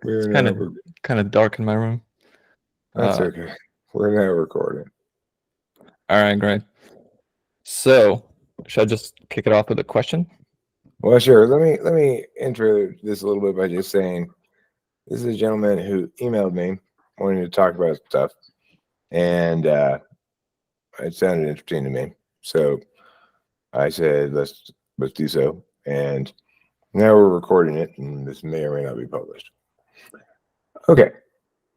We're Kind now. of kind of dark in my room. That's okay. We're now recording. All right, great. So, should I just kick it off with a question? Well, sure. Let me intro this a little bit by just saying this is a gentleman who emailed me wanting to talk about stuff, and it sounded interesting to me. So I said let's do so, and now we're recording it, and this may or may not be published. Okay,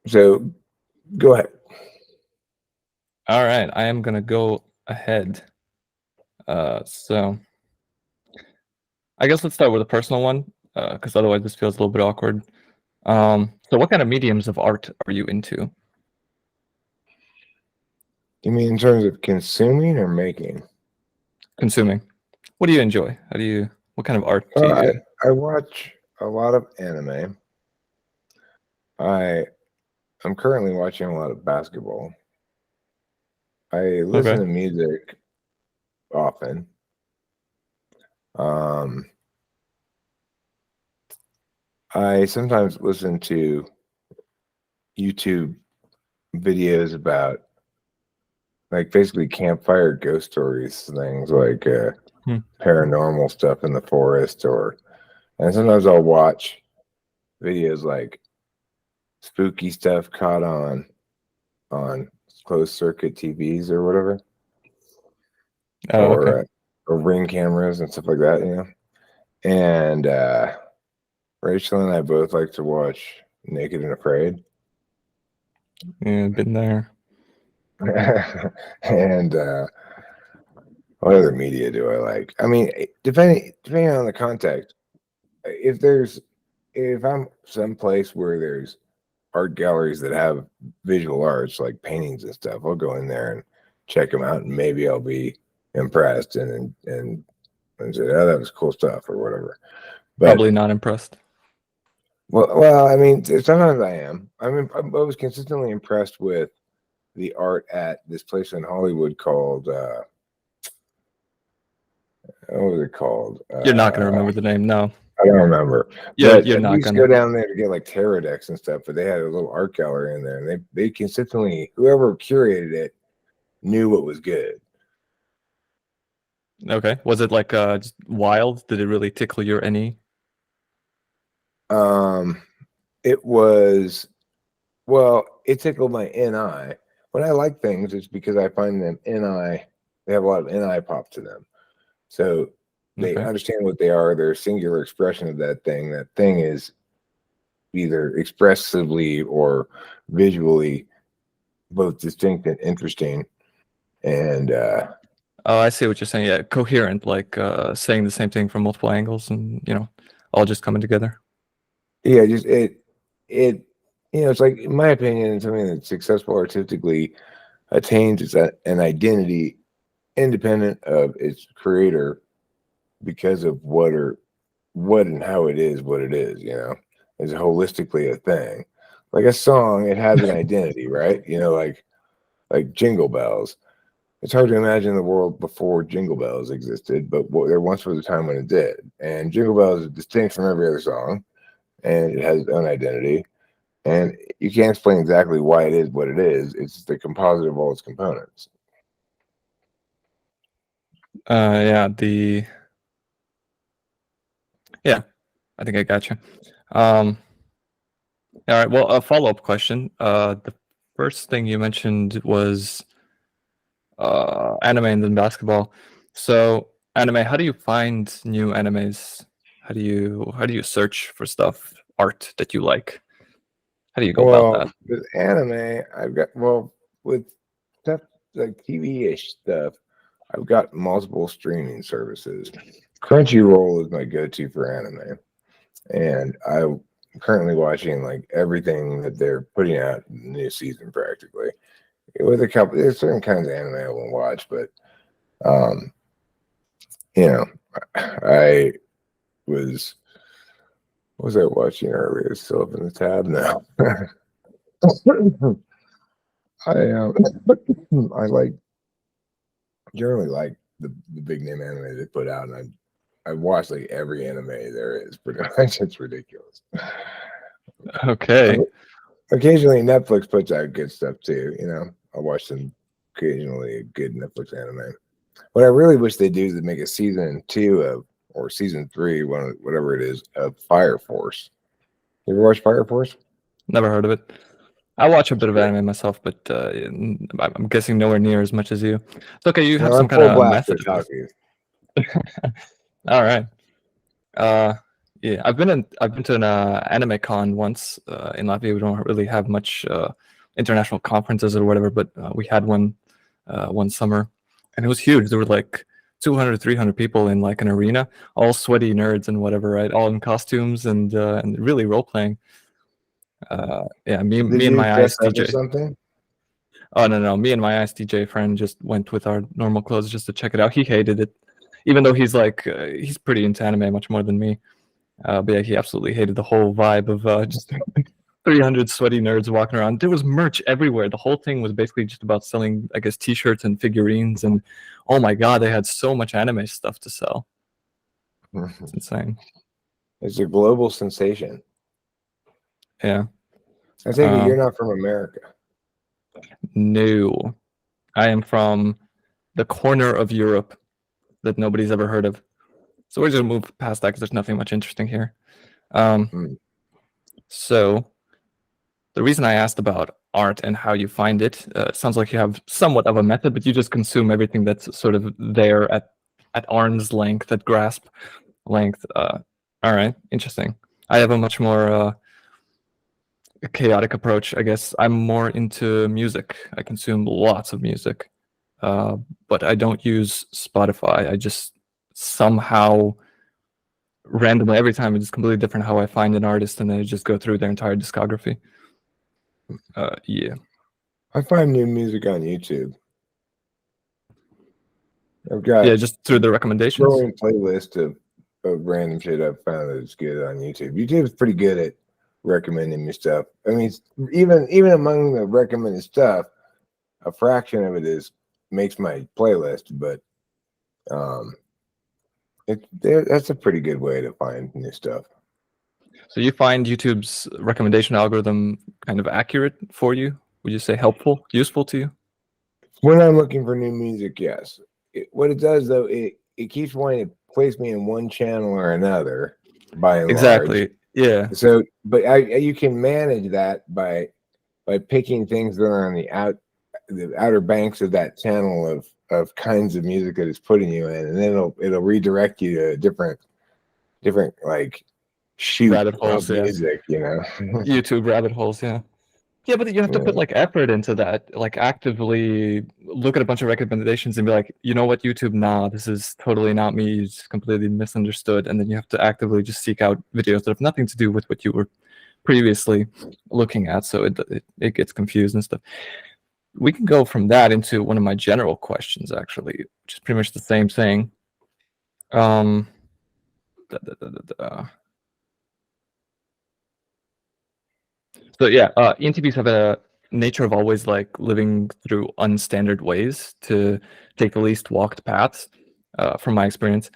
so go ahead. All right, I am gonna go ahead. So I guess let's start with a personal one, because otherwise this feels a little bit awkward. So what kind of mediums of art are you into? You mean in terms of consuming or making? Consuming. What do you enjoy? What kind of art do I you? I watch a lot of anime. I'm currently watching a lot of basketball. I listen Okay. to music often. Um, I sometimes listen to YouTube videos about like basically campfire ghost stories, things like Hmm. paranormal stuff in the forest, and sometimes I'll watch videos like spooky stuff caught on closed circuit TVs or whatever, Oh, okay. or ring cameras and stuff like that, you know. And Rachel and I both like to watch Naked and Afraid. Yeah, been there. And what other media do I like? I mean, depending on the context, if I'm someplace where there's art galleries that have visual arts like paintings and stuff, I'll go in there and check them out, and maybe I'll be impressed and say, "Oh, that was cool stuff" or whatever. But Probably not impressed. well, I mean, sometimes I am. I mean, I was consistently impressed with the art at this place in Hollywood called what was it called? You're not gonna remember the name, no. I don't remember. But You're we not used to go gonna. down there to get like tarot decks and stuff, but they had a little art gallery in there, and they consistently, whoever curated it knew what was good. Okay. Was it like just wild? Did it really tickle your any? Um it was, well, it tickled my NI. When I like things, it's because I find them NI, they have a lot of NI pop to them. So they Okay. understand what they are, their singular expression of that thing. That thing is either expressively or visually both distinct and interesting. And Oh, I see what you're saying. Yeah, coherent, like saying the same thing from multiple angles and, all just coming together. yeah, just it it's like, in my opinion, something that's successful artistically attains an identity independent of its creator because of what and how it is what it is, is holistically a thing. Like a song, it has an identity, right? Like Jingle Bells. It's hard to imagine the world before Jingle Bells existed, but there once was a time when it did. And Jingle Bells is distinct from every other song, and it has its own identity. And you can't explain exactly why it is what it is. It's the composite of all its components. Yeah, yeah, I think I got you. Um, all right. Well, a follow-up question. The first thing you mentioned was anime and then basketball. So, anime, how do you find new animes? How do you search for stuff, art that you like? How do you go about Well, that? with anime, with stuff like TV-ish stuff, I've got multiple streaming services. Crunchyroll is my go-to for anime, and I'm currently watching like everything that they're putting out in the new season practically. With a couple, there's certain kinds of anime I won't watch, but um, you know, I was what was I watching earlier? It's still up in the tab now. I I like generally like the big name anime they put out, and I watched like every anime there is. Pretty much, it's ridiculous. Okay. Occasionally, Netflix puts out good stuff too. I'll watch some occasionally a good Netflix anime. What I really wish they do is make a season 2 of, or season 3, whatever it is, of Fire Force. You ever watch Fire Force? Never heard of it. I watch a bit of Great. anime myself, but I'm guessing nowhere near as much as you. It's okay. You have No, some I'm kind full of blast method at of this. talking. All right. Yeah, I've been to an anime con once in Latvia. We don't really have much international conferences or whatever, but we had one one summer, and it was huge. There were like 200, 300 people in like an arena, all sweaty nerds and whatever, right? All in costumes and really role playing. Yeah, Did me and you my dress up as ISTJ. something? Oh no, me and my ISTJ friend just went with our normal clothes just to check it out. He hated it, even though he's like he's pretty into anime much more than me. But yeah, he absolutely hated the whole vibe of just 300 sweaty nerds walking around. There was merch everywhere. The whole thing was basically just about selling, I guess, T-shirts and figurines. And oh my god, they had so much anime stuff to sell. It's insane. It's a global sensation. Yeah. I take it Uh, you're not from America. no, I am from the corner of Europe that nobody's ever heard of. So we're just gonna move past that because there's nothing much interesting here. Mm. So the reason I asked about art and how you find it sounds like you have somewhat of a method, but you just consume everything that's sort of there at arm's length, at grasp length. All right, interesting. I have a much more chaotic approach, I guess. I'm more into music. I consume lots of music, but I don't use Spotify. I just somehow randomly every time it's completely different how I find an artist, and then I just go through their entire discography. Yeah. I find new music on YouTube. I've got Yeah, just through the recommendations. growing playlist of random shit I've found that's good on YouTube. YouTube is pretty good at recommending me stuff. I mean, even among the recommended stuff, a fraction of it makes my playlist, but that's a pretty good way to find new stuff. So you find YouTube's recommendation algorithm kind of accurate for you? Would you say helpful, useful to you? When I'm looking for new music, yes. What it does though, it keeps wanting to place me in one channel or another, by and large. Exactly. Yeah. So, but you can manage that by picking things that are on the outer banks of that channel of kinds of music that it's putting you in, and then it'll redirect you to a different like shoot Rabbit holes, of yeah. music, YouTube rabbit holes, yeah. Yeah, but you have to put Yeah. like effort into that. Like actively look at a bunch of recommendations and be like, you know what, YouTube, nah, this is totally not me. It's completely misunderstood. And then you have to actively just seek out videos that have nothing to do with what you were previously looking at. So it gets confused and stuff. We can go from that into one of my general questions, actually, which is pretty much the same thing. Um, So yeah, ENTPs have a nature of always like living through unstandard ways to take the least walked paths. From my experience,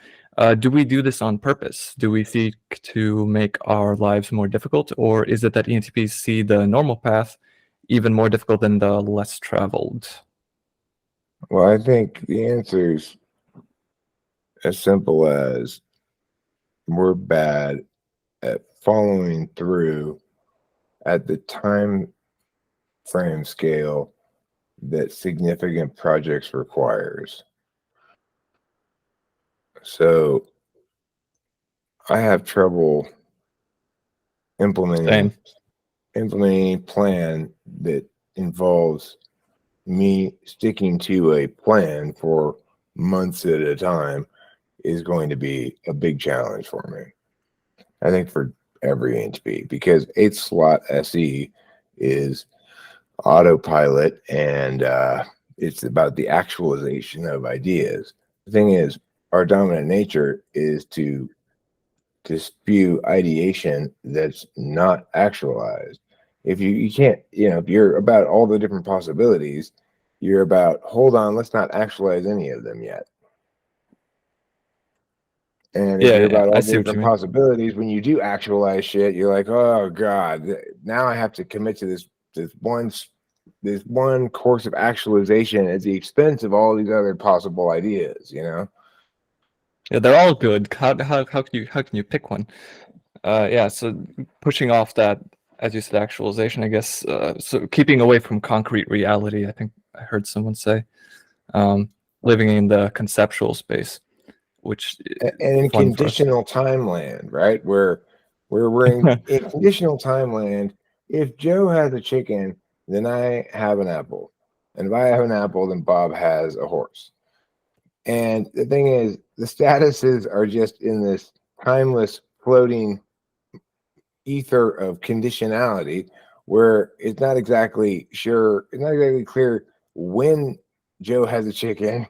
do we do this on purpose? Do we seek to make our lives more difficult, or is it that ENTPs see the normal path even more difficult than the less traveled? Well, I think the answer is as simple as we're bad at following through at the time frame scale that significant projects requires. So I have trouble implementing a plan that involves me sticking to a plan for months at a time is going to be a big challenge for me. I think for every NTP, because 8 slot SE is autopilot, and it's about the actualization of ideas. The thing is, our dominant nature is to spew ideation that's not actualized. If you can't, if you're about all the different possibilities, you're about, hold on, let's not actualize any of them yet. And if Yeah, you're yeah, about I all see the what you different mean. possibilities, when you do actualize shit, you're like, oh God, now I have to commit to this one course of actualization at the expense of all these other possible ideas, you know? Yeah, they're all good. How can you pick one? Yeah, so pushing off that, as you said, actualization, I guess. So keeping away from concrete reality, I think I heard someone say. Um, living in the conceptual space, which And is in fun for us. conditional time land, right? Where we're in conditional time land, if Joe has a chicken, then I have an apple. And if I have an apple, then Bob has a horse. And the thing is, the statuses are just in this timeless floating ether of conditionality where it's not exactly clear when Joe has a chicken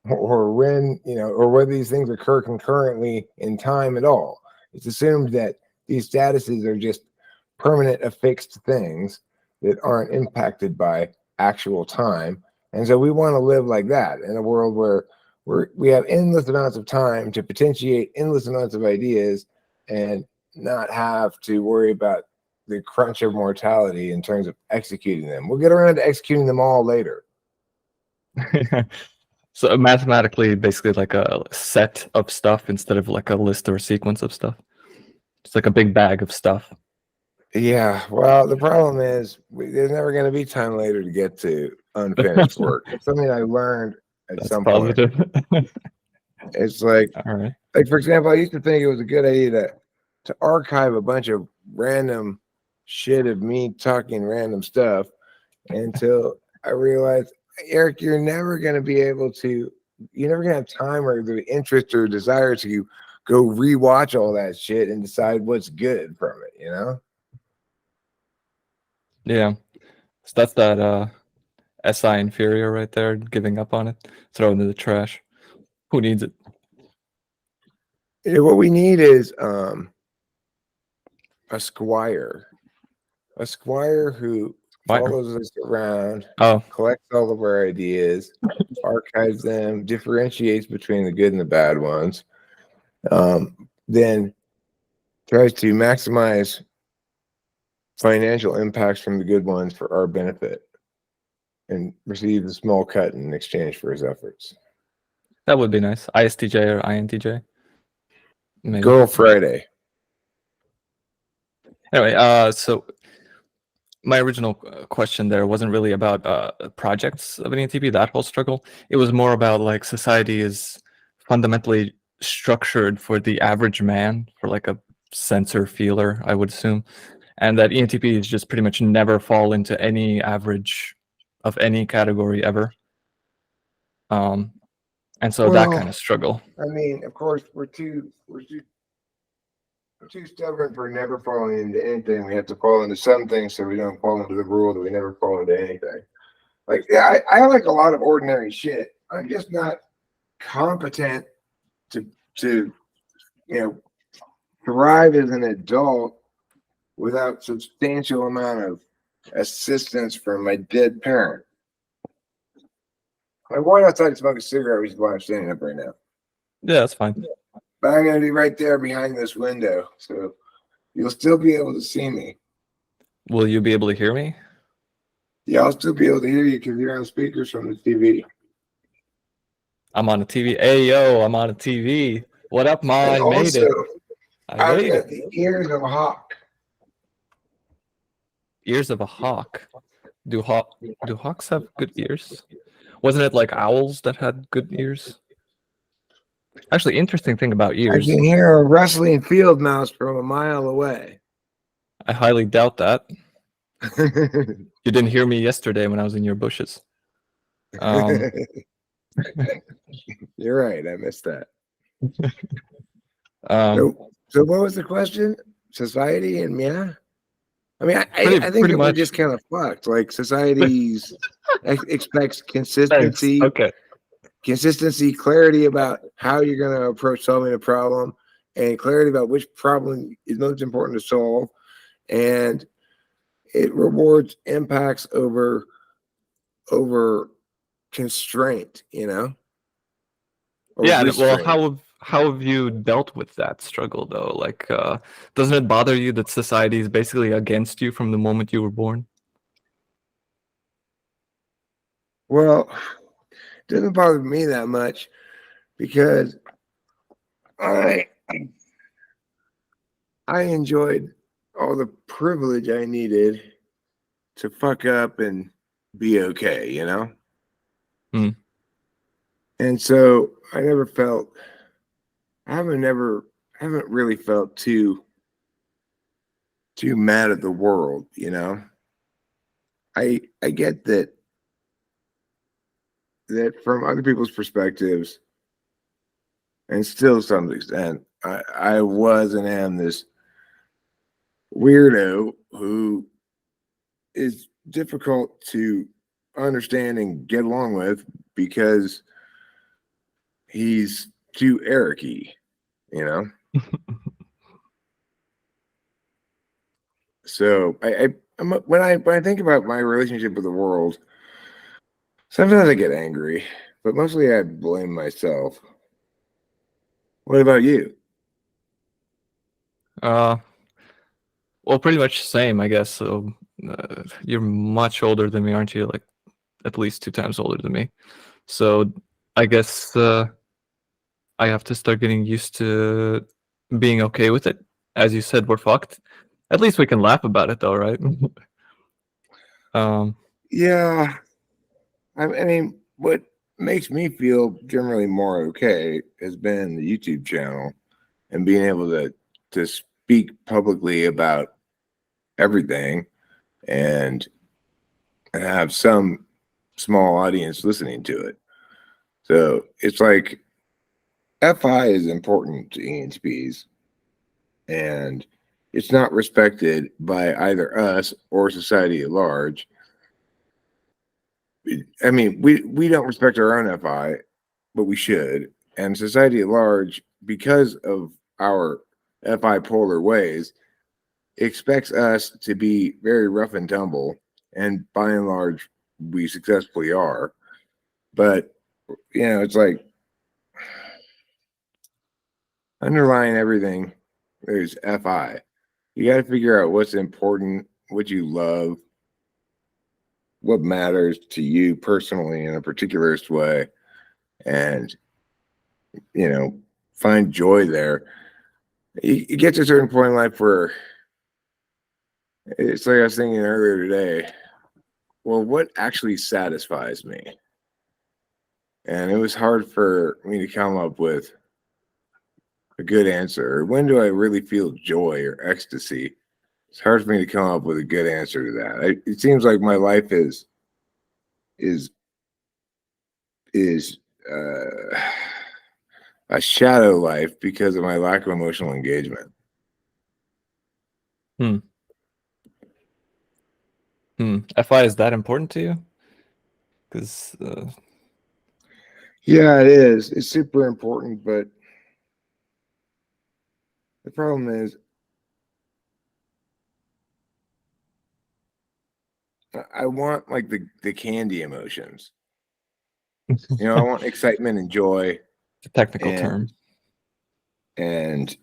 or when, or whether these things occur concurrently in time at all. It's assumed that these statuses are just permanent affixed things that aren't impacted by actual time. And so we want to live like that in a world where we have endless amounts of time to potentiate endless amounts of ideas and not have to worry about the crunch of mortality in terms of executing them. We'll get around to executing them all later. So mathematically, basically like a set of stuff instead of like a list or a sequence of stuff. It's like a big bag of stuff. Yeah, well, the problem is there's never going to be time later to get to unfinished work. It's something I learned at That's some point. positive. It's like, All right. for example, I used to think it was a good idea to archive a bunch of random shit of me talking random stuff until I realized, Eric, you're never going to be able to, you're never going to have time or the interest or desire to go rewatch all that shit and decide what's good from it, you know? Yeah. So that's that SI inferior right there, giving up on it, throw it into the trash. Who needs it? Yeah, what we need is a squire who Fire. follows us around, Oh, collects all of our ideas, archives them, differentiates between the good and the bad ones, then tries to maximize financial impacts from the good ones for our benefit and receives a small cut in exchange for his efforts. that would be nice. ISTJ or INTJ, maybe. Girl Friday. Anyway, so my original question there wasn't really about projects of an ENTP, that whole struggle. It was more about like society is fundamentally structured for the average man, for like a sensor feeler, I would assume, and that ENTPs just pretty much never fall into any average of any category ever. And so that kind Well, of struggle. I mean, of course, we're too stubborn for never falling into anything. We have to fall into some things so we don't fall into the rule that we never fall into anything. Like, yeah, I like a lot of ordinary shit. I'm just not competent to thrive as an adult without substantial amount of assistance from my dead parent. I'm going outside to smoke a cigarette, which is why I'm standing up right now. Yeah, that's fine. But I'm going to be right there behind this window, so you'll still be able to see me. Will you be able to hear me? Yeah, I'll still be able to hear you because you're on speakers from the TV. I'm on a TV. Hey, yo, I'm on a TV. What up, Ma? And I made also, it. I I've made got it. the ears of a hawk. Ears of a hawk. Do hawks have good ears? Wasn't it like owls that had good ears? Actually, interesting thing about I ears. can hear a rustling field mouse from a mile away. I highly doubt that. You didn't hear me yesterday when I was in your bushes. You're right. I missed that. Um, So what was the question? Society and yeah. I mean, I think pretty that we're much. just kind of fucked. Like societies expects Thanks. consistency, Okay. clarity about how you're going to approach solving a problem, and clarity about which problem is most important to solve. And it rewards impacts over constraint, or Yeah. Well, restraint. how have you dealt with that struggle though? Like, doesn't it bother you that society is basically against you from the moment you were born? Well, it doesn't bother me that much because I I enjoyed all the privilege I needed to fuck up and be okay, you know? Hmm. And so I never felt I haven't really felt too mad at the world, you know? I get that from other people's perspectives, and still to some extent, I was and am this weirdo who is difficult to understand and get along with because he's too Eric-y, you know? So when I think about my relationship with the world, sometimes I get angry, but mostly I blame myself. What about you? Uh, well, pretty much same, I guess. So you're much older than me, aren't you? Like at least 2 times older than me. So I guess I have to start getting used to being okay with it. As you said, we're fucked. At least we can laugh about it, though, right? um, Yeah, I mean, what makes me feel generally more okay has been the YouTube channel and being able to speak publicly about everything and have some small audience listening to it. So it's like FI is important to ENTPs, and it's not respected by either us or society at large. I mean, we don't respect our own FI, but we should. And society at large, because of our FI polar ways, expects us to be very rough and tumble. And by and large, we successfully are. But, you know, it's like underlying everything, there's FI. You got to figure out what's important, what you love, what matters to you personally in a particularist way, and, you know, find joy there. You get to a certain point in life where it's like I was thinking earlier today. Well, what actually satisfies me? And it was hard for me to come up with a good answer. When do I really feel joy or ecstasy? It's hard for me to come up with a good answer to that. It seems like my life is is a shadow life because of my lack of emotional engagement. hmm. FI is that important to you? Because Yeah, it is. It's super important, but the problem is I want like the candy emotions. You know, I want excitement and joy it's a technical and term. and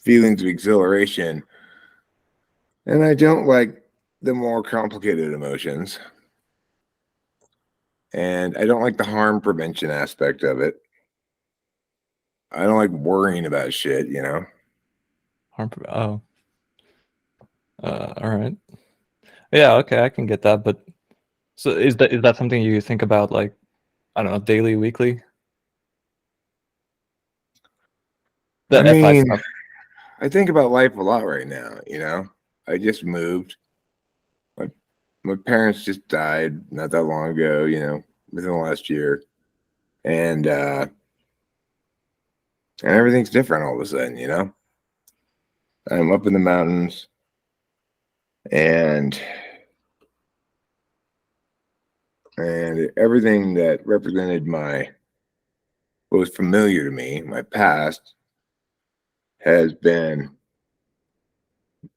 feelings of exhilaration. And I don't like the more complicated emotions. And I don't like the harm prevention aspect of it. I don't like worrying about shit, you know? Oh, all right. Yeah, okay, I can get that. But so is that something you think about, like, I don't know, daily, weekly? I The FI mean, stuff. I think about life a lot right now, you know? I just moved. My my parents just died not that long ago, you know, within the last year. And everything's different all of a sudden, you know? I'm up in the mountains and everything that represented what was familiar to me, my past, has been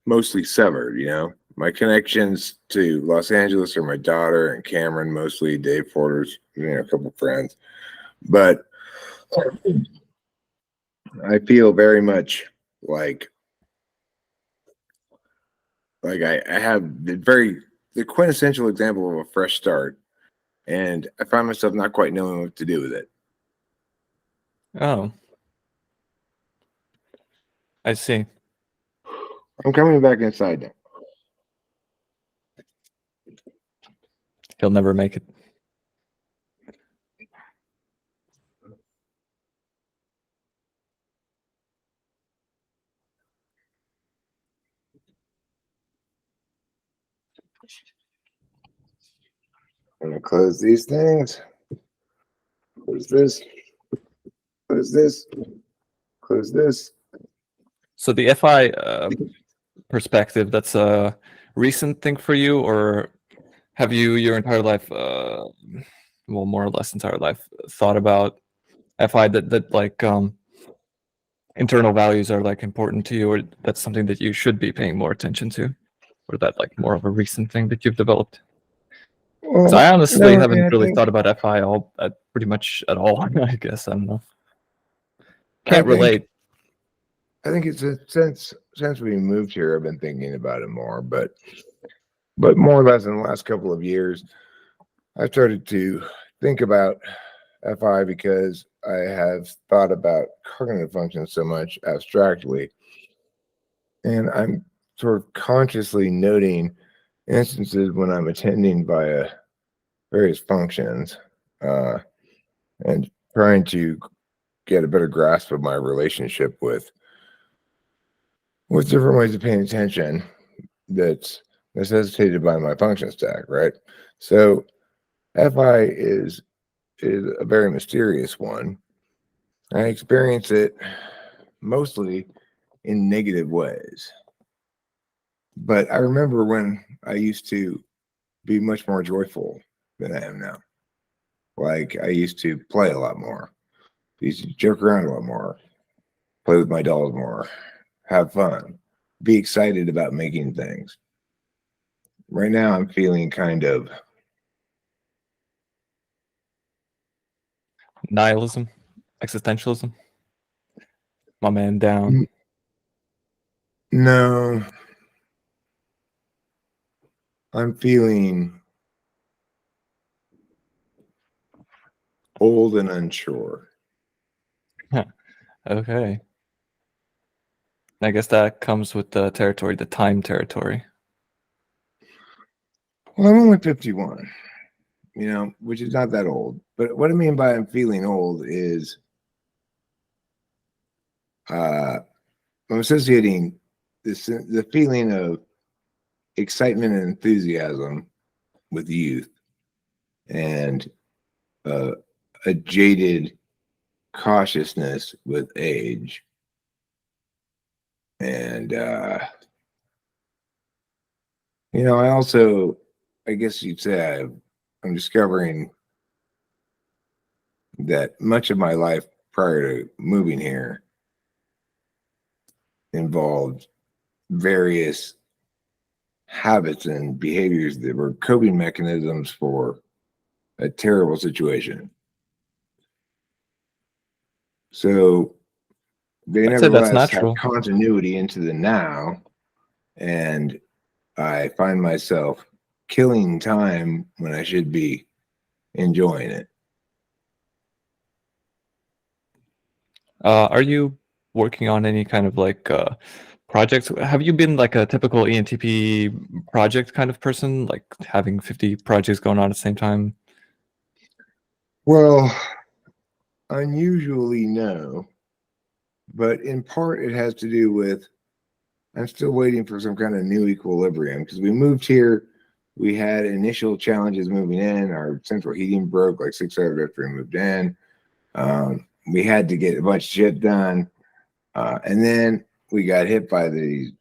mostly severed, you know. My connections to Los Angeles are my daughter and Cameron, mostly Dave Porter's, you know, a couple friends. But I feel very much like I have the quintessential example of a fresh start, and I find myself not quite knowing what to do with it. Oh, I see. I'm coming back inside now. He'll never make it. I'm gonna close these things. Close this. Close this. Close this. So the FI perspective, that's a recent thing for you, or have you your entire life, well, more or less entire life, thought about FI that like internal values are like important to you, or that's something that you should be paying more attention to, or that like more of a recent thing that you've developed? Well, So I honestly no, haven't I really think thought about FI pretty much at all. I guess I don't know. I Can't think relate. I think it's since we moved here, I've been thinking about it more, but more or less in the last couple of years, I started to think about FI because I have thought about cognitive functions so much abstractly, and I'm sort of consciously noting instances when I'm attending via various functions, uh, and trying to get a better grasp of my relationship with different ways of paying attention that's necessitated by my function stack, right? So FI is a very mysterious one. I experience it mostly in negative ways. But I remember when I used to be much more joyful than I am now. Like I used to play a lot more. I used to joke around a lot more, play with my dolls more, have fun, be excited about making things. Right now I'm feeling kind of Nihilism, existentialism. My man down. no, I'm feeling old and unsure. Okay. I guess that comes with the territory, the time territory. Well, I'm only 51, which is not that old. But what I mean by I'm feeling old is I'm associating the feeling of excitement and enthusiasm with youth and uh, a jaded cautiousness with age. And, I also, I guess you'd say I'm discovering that much of my life prior to moving here involved various habits and behaviors that were coping mechanisms for a terrible situation. So they I'd say that's nevertheless have natural. continuity into the now, and I find myself killing time when I should be enjoying it. Are you working on any kind of like projects? Have you been like a typical ENTP project kind of person, like having 50 projects going on at the same time? Well, unusually no, but in part it has to do with I'm still waiting for some kind of new equilibrium because we moved here. We had initial challenges moving in. Our central heating broke like 6 hours after we moved in. We had to get a bunch of shit done. And then we got hit by the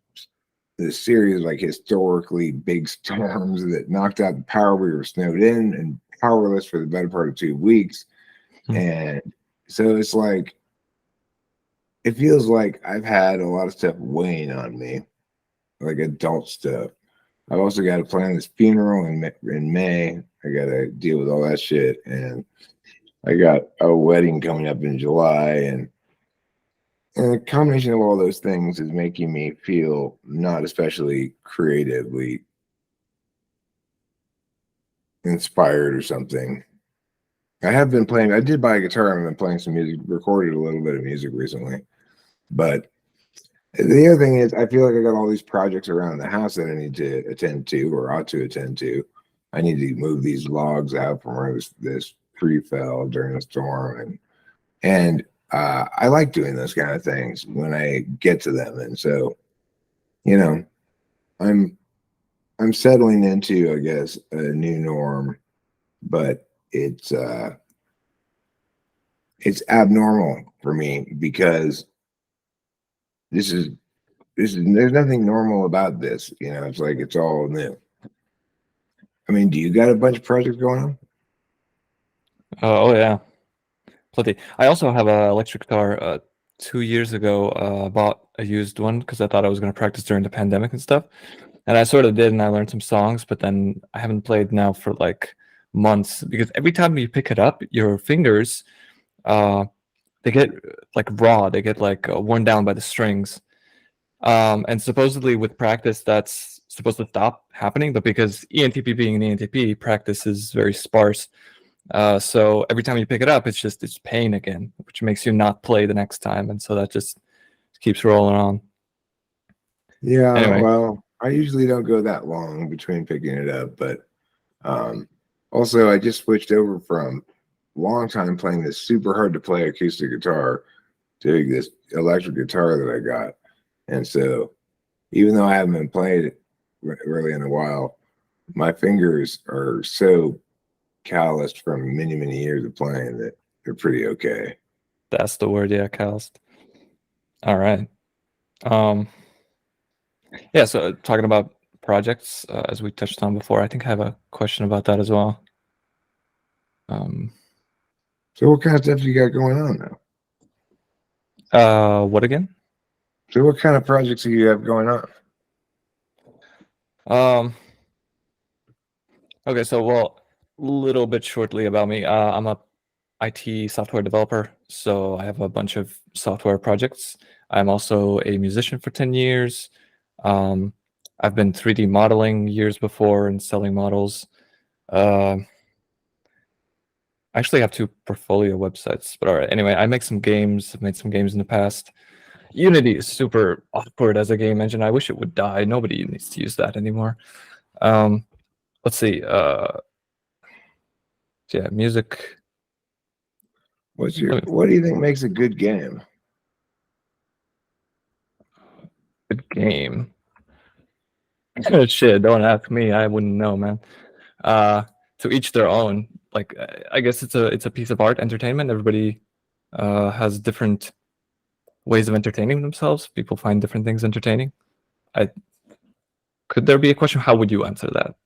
series of like historically big storms that knocked out the power. We were snowed in and powerless for the better part of 2 weeks. Hmm. And so it's like, it feels like I've had a lot of stuff weighing on me, like adult stuff. I've also got to plan this funeral in May. I got to deal with all that shit. And I got a wedding coming up in July, and the combination of all those things is making me feel not especially creatively inspired or something. I have been playing, I did buy a guitar. I've been playing some music, recorded a little bit of music recently. But the other thing is, I feel like I got all these projects around the house that I need to attend to or ought to attend to. I need to move these logs out from where this tree fell during a storm. And I like doing those kind of things when I get to them. And so, you know, I'm settling into, I guess, a new norm, but it's abnormal for me because this is there's nothing normal about this. It's like it's all new. I mean, do you got a bunch of projects going on? Oh yeah, plenty. I also have an electric guitar. 2 years ago, bought a used one because I thought I was going to practice during the pandemic and stuff. And I sort of did, and I learned some songs, but then I haven't played now for like months because every time you pick it up, your fingers, they get like raw. They get like worn down by the strings. And supposedly with practice, that's supposed to stop happening, but because ENTP being an ENTP, practice is very sparse. So every time you pick it up, it's pain again, which makes you not play the next time, and so that just keeps rolling on. Yeah, Anyway, well, I usually don't go that long between picking it up, but also I just switched over from long time playing this super hard to play acoustic guitar to this electric guitar that I got. And so even though I haven't been playing it really in a while, my fingers are so calloused from many, many years of playing that they're pretty okay. that's the word, yeah, calloused. All right. Um, yeah, so talking about projects, as we touched on before, I think I have a question about that as well. So what kind of stuff you got going on now? What again? So what kind of projects do you have going on? Um, okay, so well, little bit shortly about me. I'm a IT software developer, so I have a bunch of software projects. I'm also a musician for 10 years. Um, I've been 3D modeling years before and selling models. Uh, I actually have 2 portfolio websites, but all right. Anyway, I make some games. I've made some games in the past. Unity is super awkward as a game engine. I wish it would die. Nobody needs to use that anymore. Let's see. Yeah, music. What do you think makes a good game? Good game. Shit, don't ask me. I wouldn't know, man. Uh, to each their own. Like, I guess it's a piece of art, entertainment. Everybody has different ways of entertaining themselves. People find different things entertaining. I Could there be a question? How would you answer that?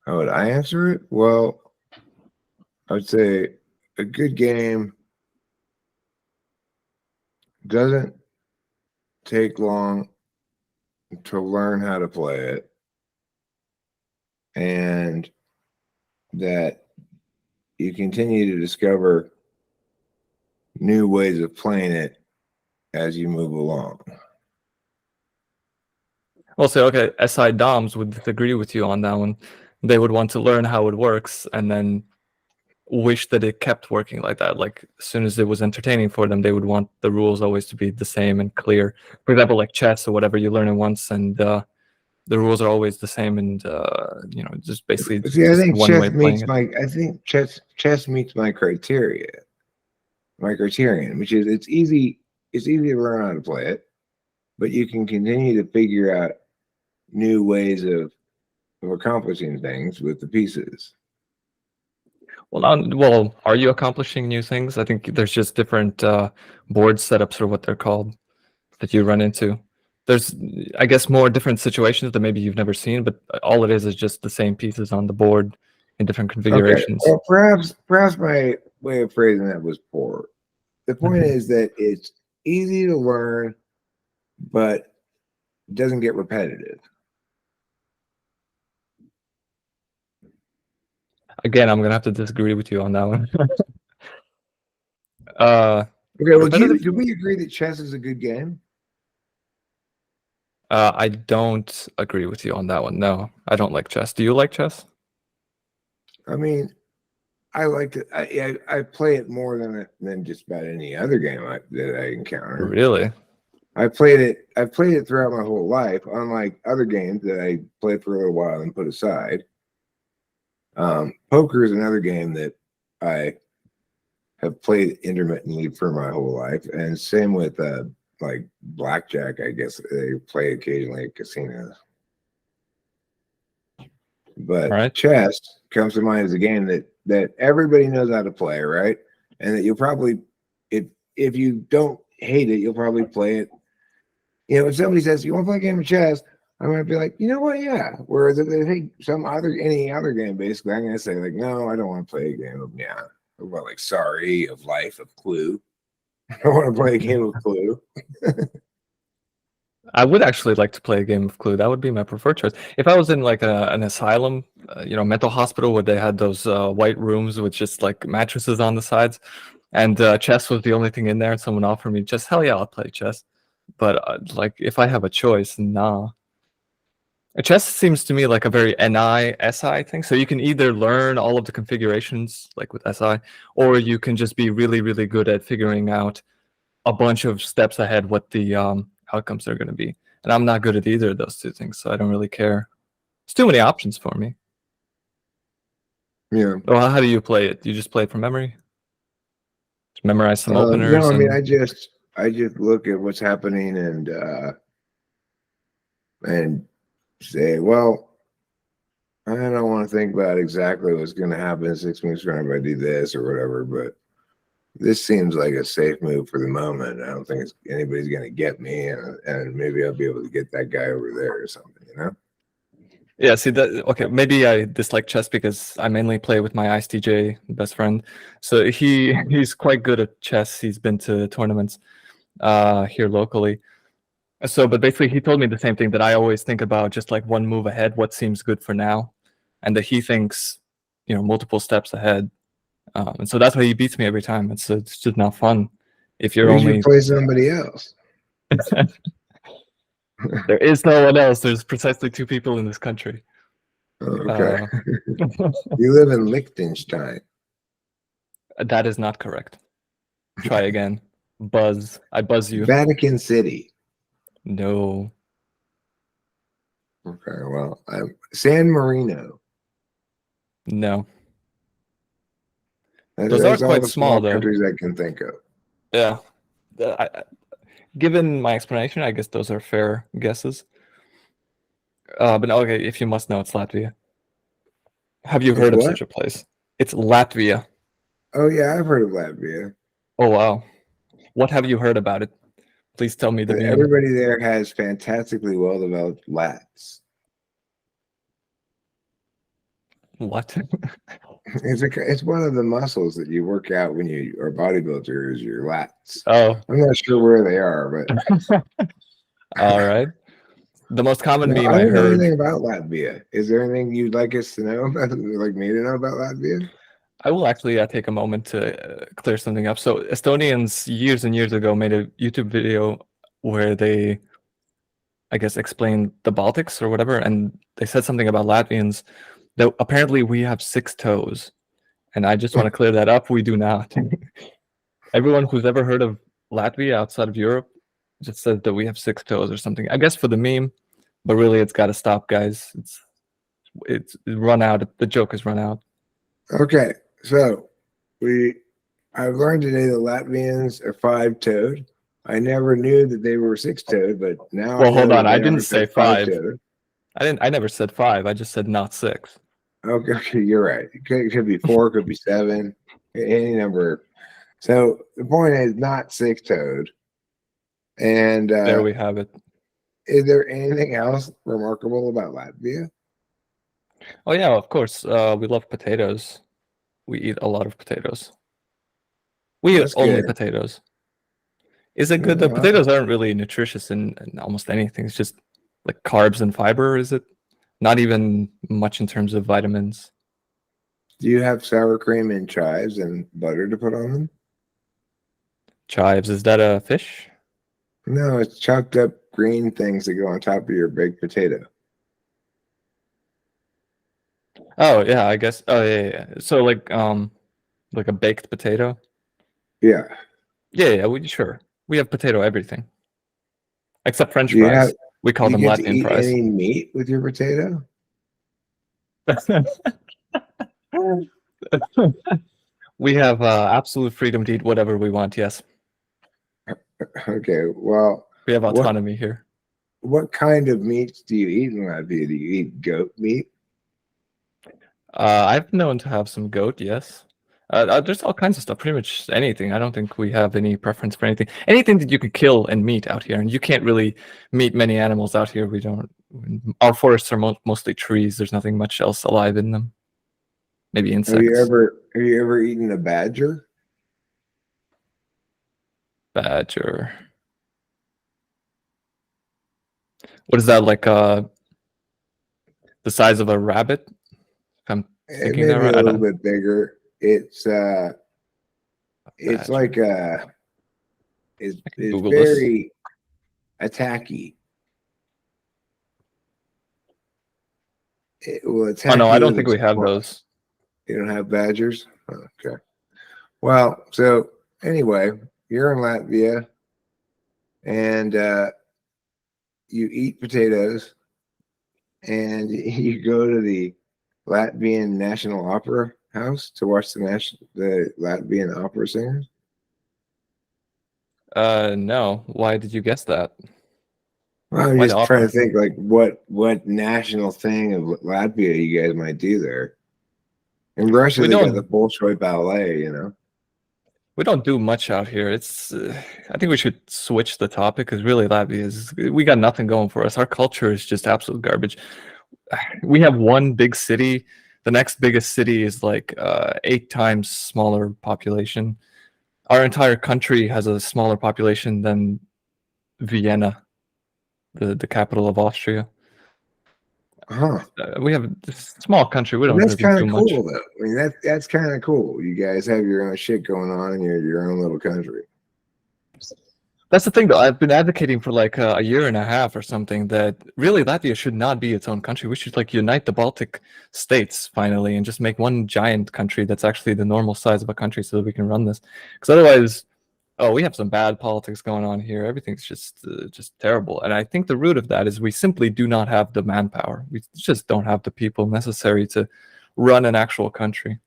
How would I answer it? Well, I would say a good game doesn't take long to learn how to play it, and that you continue to discover new ways of playing it as you move along. Well, say, okay, SI DOMs would disagree with you on that one. They would want to learn how it works and then wish that it kept working like that. Like, as soon as it was entertaining for them, they would want the rules always to be the same and clear. For example, like chess or whatever, you learn it once and the rules are always the same and just basically But see, I just think one way of playing it. I think chess meets my criterion, which is it's easy to learn how to play it, but you can continue to figure out new ways of accomplishing things with the pieces. Well, are you accomplishing new things? I think there's just different board setups or what they're called that you run into. There's, I guess, more different situations that maybe you've never seen, but all it is just the same pieces on the board in different Okay, configurations. well, perhaps my way of phrasing that was poor. The point is that it's easy to learn, but it doesn't get repetitive. Again, I'm gonna have to disagree with you on that one. Okay, well, Competitive. do we agree that chess is a good game? I don't agree with you on that one. No, I don't like chess. Do you like chess? I mean, I like it. I play it more than just about any other game that I encounter. Really? I've played it throughout my whole life, unlike other games that I played for a little while and put aside. Poker is another game that I have played intermittently for my whole life, and same with like blackjack. I guess they play occasionally at casinos. But All right. chess comes to mind as a game that everybody knows how to play, right? And that you'll probably, if you don't hate it, you'll probably play it. You know, if somebody says you want to play a game of chess, I'm gonna be like, you know what, yeah. Whereas if they think any other game, basically, I'm gonna say like, no, I don't want to play a game of about like Sorry, of Life, of Clue. I want to play a game of Clue. I would actually like to play a game of Clue. That would be my preferred choice. If I was in like an asylum, mental hospital where they had those white rooms with just like mattresses on the sides, and chess was the only thing in there, and someone offered me chess, hell yeah, I'll play chess. But like if I have a choice, nah. Chess seems to me like a very NI SI thing. So you can either learn all of the configurations like with SI, or you can just be really, really good at figuring out a bunch of steps ahead what the outcomes are going to be. And I'm not good at either of those two things, so I don't really care. It's too many options for me. Yeah. Well, how do you play it? Do you just play it from memory? Just memorize some openers? No, I mean, and... I just look at what's happening and say, well, I don't want to think about exactly what's going to happen 6 months from now if I do this or whatever, but this seems like a safe move for the moment. I don't think anybody's going to get me, and maybe I'll be able to get that guy over there or something, you know? Yeah, see that. Okay, maybe I dislike chess because I mainly play with my ISTJ best friend. So he's quite good at chess. He's been to tournaments here locally. So, but basically, he told me the same thing, that I always think about just like one move ahead, what seems good for now, and that he thinks, multiple steps ahead. And so that's why he beats me every time. It's just not fun if you're Why don't you only. play somebody else? There is no one else. There's precisely two people in this country. Okay. You live in Liechtenstein. That is not correct. Try again. Buzz. I buzz you. Vatican City. No. Okay, well, I'm San Marino. No. Those are all quite the small, though. countries I can think of. Yeah. Given my explanation, I guess those are fair guesses. But okay, if you must know, it's Latvia. Have you heard of such a place? It's Latvia. Oh yeah, I've heard of Latvia. Oh wow. What have you heard about it? Please tell me the meaning. Everybody there has fantastically well developed lats. What? It's one of the muscles that you work out when you are bodybuilder is your lats. Oh. I'm not sure where they are, but all right. The most common meme I don't know heard. anything about Latvia. Is there anything you'd like us to know about, like me to know about Latvia? I will actually take a moment to clear something up. So Estonians years and years ago made a YouTube video where they, I guess, explained the Baltics or whatever, and they said something about Latvians that apparently we have 6 toes. And I just want to clear that up. We do not. Everyone who's ever heard of Latvia outside of Europe just says that we have 6 toes or something. I guess for the meme, but really it's got to stop, guys. It's run out. The joke is run out. Okay, so I've learned today that Latvians are 5-toed. I never knew that they were 6-toed, but now. Well, hold on. I didn't say 5. I never said 5. I just said not 6. Okay, you're right. It could be 4, could be 7, any number. So the point is not 6-toed. And there we have it. Is there anything else remarkable about Latvia? Oh yeah, of course. We love potatoes. We eat a lot of potatoes. We eat only potatoes. Is it good? The potatoes aren't really nutritious in almost anything. It's just like carbs and fiber, is it? Not even much in terms of vitamins. Do you have sour cream and chives and butter to put on them? Chives, is that a fish? No, it's chopped up green things that go on top of your baked potato. Oh yeah, I guess. Oh yeah. So like a baked potato. Yeah. Yeah, sure. We have potato everything except French Do you have? fries. We call Do you them get to Latvian eat fries. any meat with your potato? We have absolute freedom to eat whatever we want. Yes, Okay. Well, we have what autonomy here. what kind of meats do you eat in Latvia? Do you eat goat meat? I've known to have some goat. Yes. There's all kinds of stuff. Pretty much anything. I don't think we have any preference for anything. Anything that you could kill and meat out here, and you can't really meet many animals out here. We don't. Our forests are mostly trees. There's nothing much else alive in them. Maybe insects. Have you ever eaten a badger? Badger. What is that like? The size of a rabbit? If I'm thinking that Maybe right. a I little don't. bit bigger. It's Badger. like I can it's Google this. very attacky. It will Oh no, attack I you don't with think its we have claws. those. You don't have badgers? Okay. Well, so anyway, you're in Latvia and you eat potatoes and you go to the Latvian National Opera House to watch the Latvian opera singers. No. Why did you guess that? Well, I'm Why the just trying to opera? think like what national thing of Latvia you guys might do there. In Russia, We they got the don't. Bolshoi Ballet, you know. We don't do much out here. It's. I think we should switch the topic because really, Latvia is. We got nothing going for us. Our culture is just absolute garbage. We have one big city. The next biggest city is like 8 times smaller population. Our entire country has a smaller population than Vienna, the capital of Austria. Huh. We have a small country. We Well, don't that's really kind do of much. cool, though. I mean, that's kind of cool. You guys have your own shit going on in your own little country. That's the thing, though. I've been advocating for like a year and a half or something that really Latvia should not be its own country. We should like unite the Baltic states finally and just make one giant country that's actually the normal size of a country so that we can run this. Because otherwise, oh, we have some bad politics going on here. Everything's just terrible. And I think the root of that is we simply do not have the manpower. We just don't have the people necessary to run an actual country.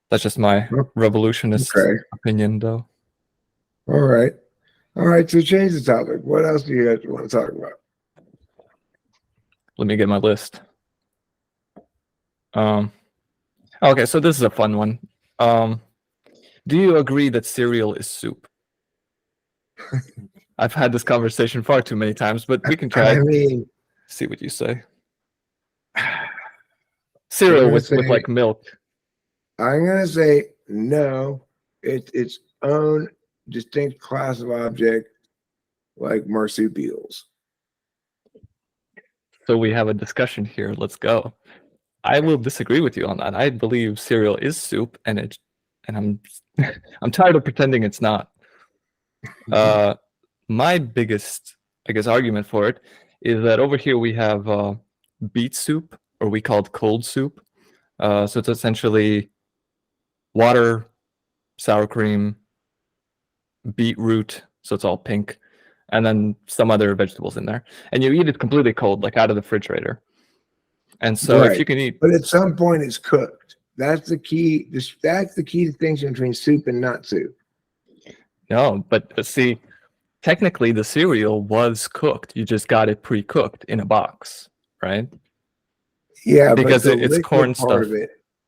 That's just my Oh, revolutionist okay. opinion, though. All right. All right. So change the topic. What else do you guys want to talk about? Let me get my list. Okay, so this is a fun one. Do you agree that cereal is soup? I've had this conversation far too many times, but we can try I it. mean, See what you say. I'm Cereal gonna with say like milk. no. It's its own distinct class of object, like marsupials. So we have a discussion here. Let's go. I will disagree with you on that. I believe cereal is soup, and I'm I'm tired of pretending it's not. My biggest, I guess, argument for it is that over here we have beet soup, or we call it cold soup. So it's essentially water, sour cream, beetroot, so it's all pink, and then some other vegetables in there. And you eat it completely cold, like out of the refrigerator. And so if Right. you can eat, But at some point it's cooked. That's the key. That's the key distinction between soup and not soup. no, but see, technically the cereal was cooked. You just got it pre-cooked in a box, right? Yeah, Because it's corn stuff.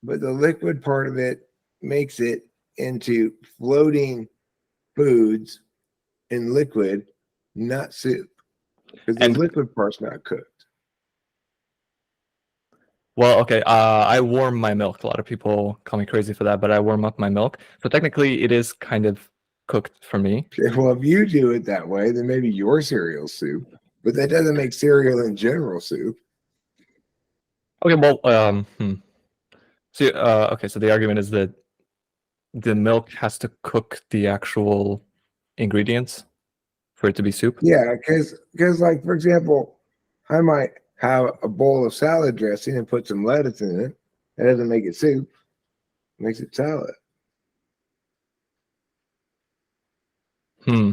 but the liquid part of it makes it into floating foods in liquid, not soup. Because the And liquid part's not cooked. well, okay, I warm my milk. A lot of people call me crazy for that, but I warm up my milk. So technically it is kind of cooked for me. Okay, well, if you do it that way, then maybe your cereal's soup. But that doesn't make cereal in general soup. Okay, well, So okay, so the argument is that the milk has to cook the actual ingredients for it to be soup. Yeah, because like for example, I might have a bowl of salad dressing and put some lettuce in it. That doesn't make it soup. It makes it salad. Hmm.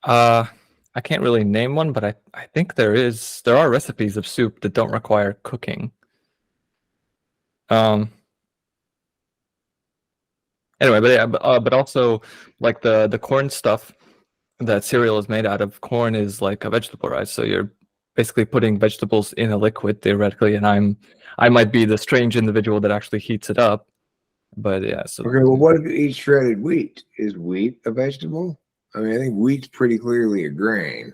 I can't really name one, but I think there are recipes of soup that don't require cooking. Anyway, but yeah, but also like the corn stuff that cereal is made out of. Corn is like a vegetable, right? So you're basically putting vegetables in a liquid theoretically, and I might be the strange individual that actually heats it up. But yeah, so Okay, well, what if you eat shredded wheat? Is wheat a vegetable? I mean, I think wheat's pretty clearly a grain.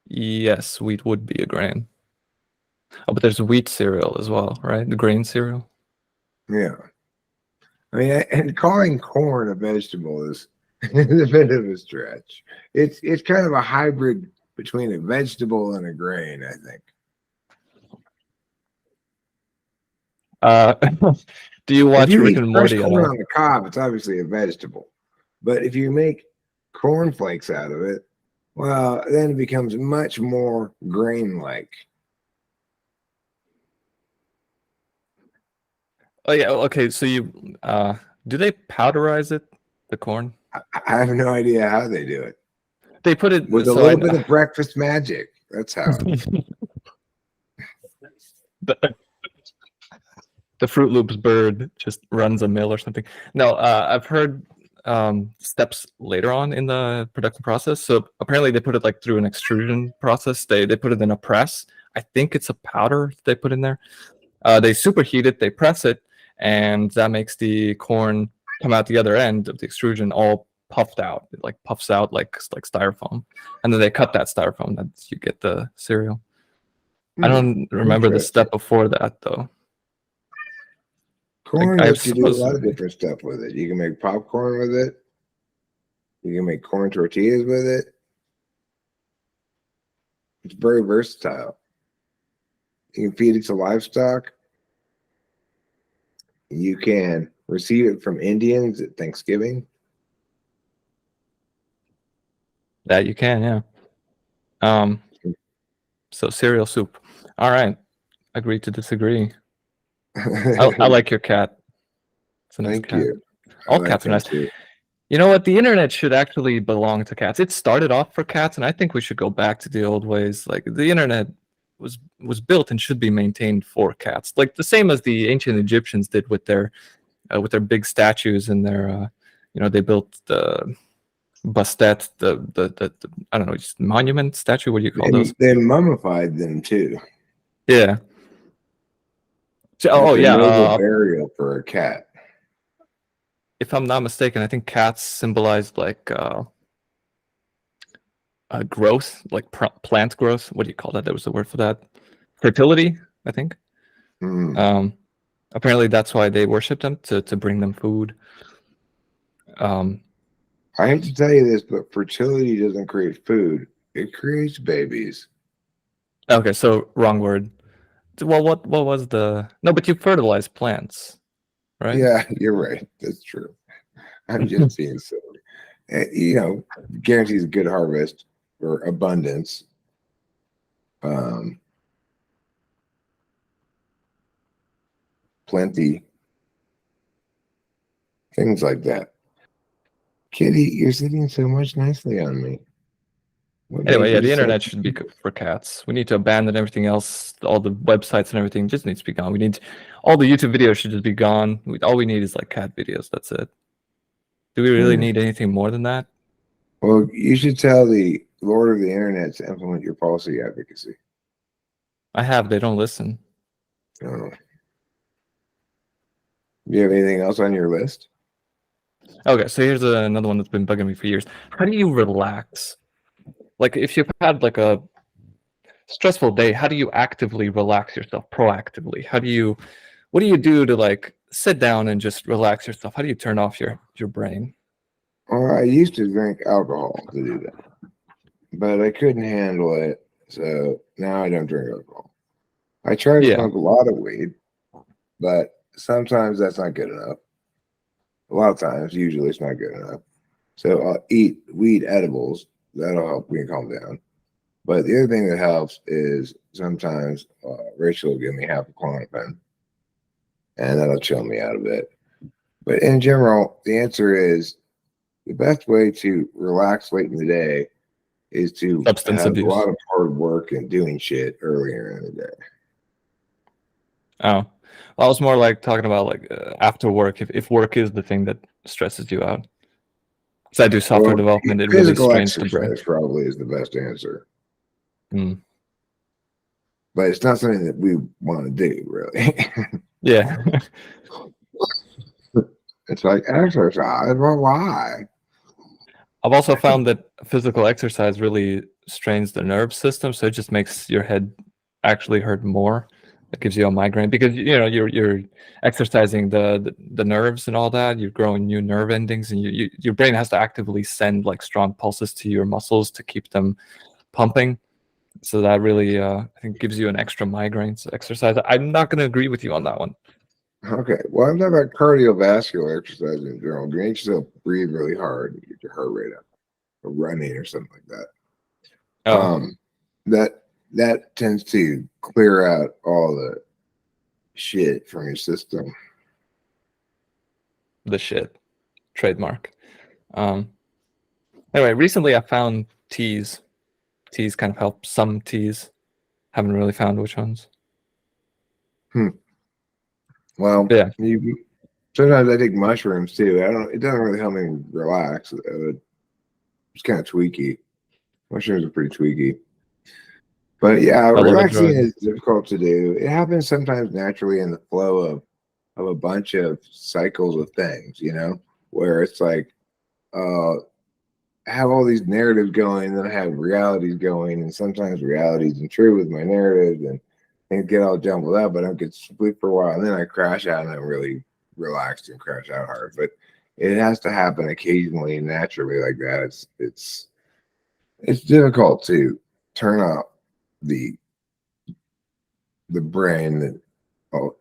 yes, wheat would be a grain. Oh, but there's wheat cereal as well, right? The grain cereal. Yeah. I mean, and calling corn a vegetable is a bit of a stretch. It's kind of a hybrid between a vegetable and a grain, I think. Do you If watch you Rick eat and fresh Morty at corn all? on the cob, it's obviously a vegetable. But if you make cornflakes out of it, well, then it becomes much more grain-like. Oh yeah, okay. So you do they powderize it, the corn? I have no idea how they do it. They put it With a so I little bit of breakfast magic. That's how. the, the Fruit Loops bird just runs a mill or something. No, I've heard steps later on in the production process. So apparently they put it like through an extrusion process. They put it in a press. I think it's a powder they put in there. They superheat it, they press it, and that makes the corn come out the other end of the extrusion all puffed out. It like puffs out like styrofoam, and then they cut that styrofoam. That you get the cereal. I don't remember the Interesting. step before that though. Corn I lets you do a suppose. lot of different stuff with it. You can make popcorn with it. You can make corn tortillas with it. It's very versatile. You can feed it to livestock. You can receive it from Indians at Thanksgiving. That you can, yeah. So cereal soup. All right. Agree to disagree. I like your cat. It's a nice Thank cat. you. I All like cats are them nice. too. You know what? The internet should actually belong to cats. It started off for cats, and I think we should go back to the old ways. Like the internet was built and should be maintained for cats, like the same as the ancient Egyptians did with their big statues and their they built the Bastet, the I don't know, just monument statue. What do you call those? They mummified them too. Yeah. So, oh That's a yeah. noble burial for a cat. If I'm not mistaken, I think cats symbolized like growth, like plant growth. What do you call that? There was a word for that. Fertility, I think. Mm. Apparently, that's why they worship them to bring them food. I hate to tell you this, but fertility doesn't create food; it creates babies. Okay, so wrong word. Well, what was the no? But you fertilize plants, right? Yeah, you're right. That's true. I'm just being silly. Guarantees a good harvest or abundance. Plenty, things like that. Kitty, you're sitting so much nicely on me. What made Anyway, you yeah, the decide internet to should do be for cats. We need to abandon everything else. All the websites and everything just needs to be gone. We need all the YouTube videos should just be gone. All we need is like cat videos. That's it. Do we really Hmm. need anything more than that? Well, you should tell the Lord of the Internet to implement your policy advocacy. I have. They don't listen. Do you have anything else on your list? Okay, so here's another one that's been bugging me for years. How do you relax? Like, if you've had like a stressful day, how do you actively relax yourself proactively? What do you do to like sit down and just relax yourself? How do you turn off your brain? Well, I used to drink alcohol to do that, but I couldn't handle it, So now I don't drink alcohol. I try to Yeah. smoke a lot of weed, but sometimes that's not good enough. A lot of times, usually it's not good enough. So I'll eat weed edibles. That'll help me calm down. But the other thing that helps is sometimes Rachel will give me half a Klonopin, and that'll chill me out a bit. But in general, the answer is the best way to relax late in the day is to Substance have a abuse. lot of hard work and doing shit earlier in the day. Oh, I was more like talking about like after work. If work is the thing that stresses you out, because I do software development, it really Physical strains the brain. exercise probably is the best answer. Mm. But it's not something that we want to do, really. Yeah. It's like exercise, but why? I've also found that physical exercise really strains the nerve system, so it just makes your head actually hurt more. It gives you a migraine because you're exercising the nerves and all that. You're growing new nerve endings, and your brain has to actively send like strong pulses to your muscles to keep them pumping. So that really, I think, gives you an extra migraine. So exercise. I'm not going to agree with you on that one. Okay, well, I'm talking about cardiovascular exercise in general. You make yourself breathe really hard, and get your heart rate up, or running, or something like that. Oh, That tends to clear out all the shit from your system. the shit trademark. Anyway, recently I found teas. Teas kind of help some teas. Haven't really found which ones. Well, Yeah. sometimes I take mushrooms too. I don't. It doesn't really help me relax. It's kind of tweaky. Mushrooms are pretty tweaky. But yeah, I love a relaxing drug. is difficult to do. It happens sometimes naturally in the flow of a bunch of cycles of things, where it's like I have all these narratives going, then I have realities going, and sometimes realities and true with my narratives and things get all jumbled up, but I don't get to sleep for a while, and then I crash out and I'm really relaxed and crash out hard. But it has to happen occasionally and naturally like that. It's difficult to turn off the brain that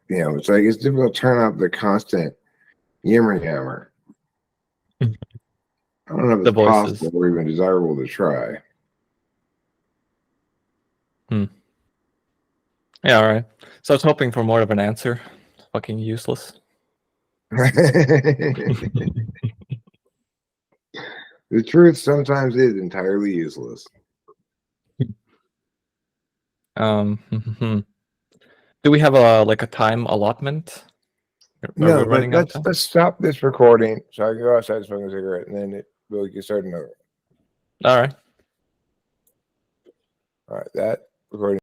it's like it's difficult to turn off the constant yammer. I don't know if The it's voices. possible or even desirable to try. Yeah, all right. So I was hoping for more of an answer. Fucking useless. The truth sometimes is entirely useless. Do we have a time allotment? Are we No, but running out of time? let's stop this recording so I can go outside and smoke a cigarette, and then we'll get started over. All right. All right, that recording.